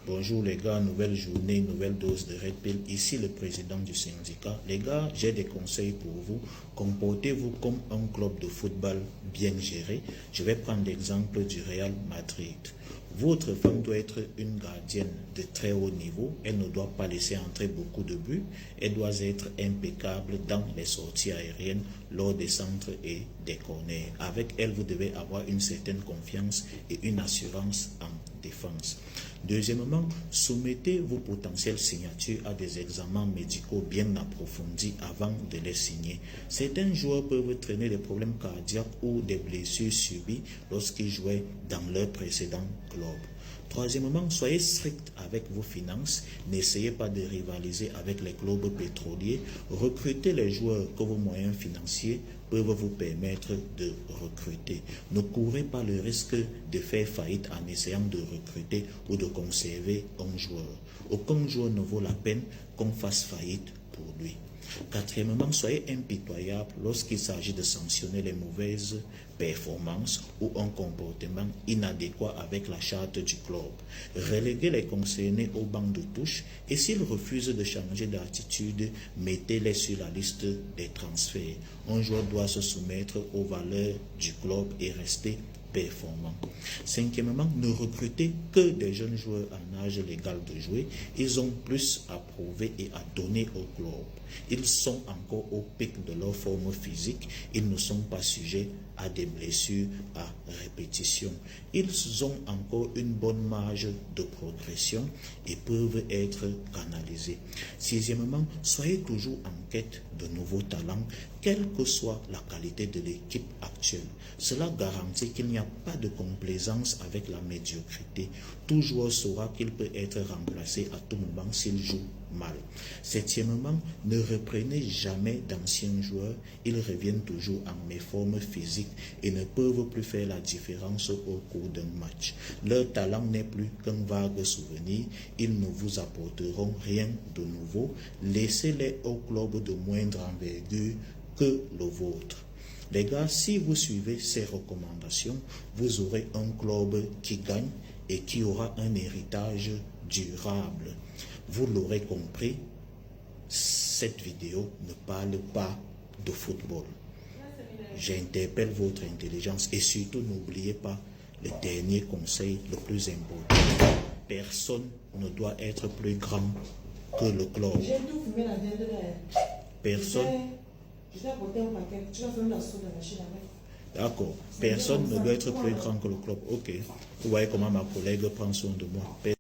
Bonjour les gars, nouvelle journée, nouvelle dose de Red Pill. Ici le président du syndicat. Les gars, j'ai des conseils pour vous. Comportez-vous comme un club de football bien géré. Je vais prendre l'exemple du Real Madrid. Votre femme doit être une gardienne de très haut niveau. Elle ne doit pas laisser entrer beaucoup de buts. Elle doit être impeccable dans les sorties aériennes, lors des centres et des corners. Avec elle, vous devez avoir une certaine confiance et une assurance en défense. Deuxièmement, soumettez vos potentielles signatures à des examens médicaux bien approfondis avant de les signer. Certains joueurs peuvent traîner des problèmes cardiaques ou des blessures subies lorsqu'ils jouaient dans leur précédent club. Troisièmement, soyez strict avec vos finances. N'essayez pas de rivaliser avec les clubs pétroliers. Recrutez les joueurs que vos moyens financiers peuvent vous permettre de recruter. Ne courez pas le risque de faire faillite en essayant de recruter ou de conserver un joueur. Aucun joueur ne vaut la peine qu'on fasse faillite pour lui. Quatrièmement, soyez impitoyable lorsqu'il s'agit de sanctionner les mauvaises performances ou un comportement inadéquat avec la charte du club. Reléguez les concernés au banc de touche et s'ils refusent de changer d'attitude, mettez-les sur la liste des transferts. Un joueur doit se soumettre aux valeurs du club et rester performant. Cinquièmement, ne recrutez que des jeunes joueurs en âge légal de jouer. Ils ont plus à prouver et à donner au club. Ils sont encore au pic de leur forme physique. Ils ne sont pas sujets à des blessures à répétition. Ils ont encore une bonne marge de progression et peuvent être canalisés. Sixièmement, soyez toujours en quête de nouveaux talents, quelle que soit la qualité de l'équipe actuelle. Cela garantit qu'il n'y a pas de complaisance avec la médiocrité. Tout joueur saura qu'il peut être remplacé à tout moment s'il joue mal. Septièmement, ne reprenez jamais d'anciens joueurs. Ils reviennent toujours en méforme physique et ne peuvent plus faire la différence au cours d'un match. Leur talent n'est plus qu'un vague souvenir. Ils ne vous apporteront rien de nouveau. Laissez-les au club de moindre envergure que le vôtre. Les gars, si vous suivez ces recommandations, vous aurez un club qui gagne et qui aura un héritage durable. Vous l'aurez compris, cette vidéo ne parle pas de football. J'interpelle votre intelligence et surtout n'oubliez pas le dernier conseil le plus important. Personne ne doit être plus grand que le club. Personne. D'accord. Personne ne doit être plus grand que le club. Ok. Vous voyez comment ma collègue prend soin de moi.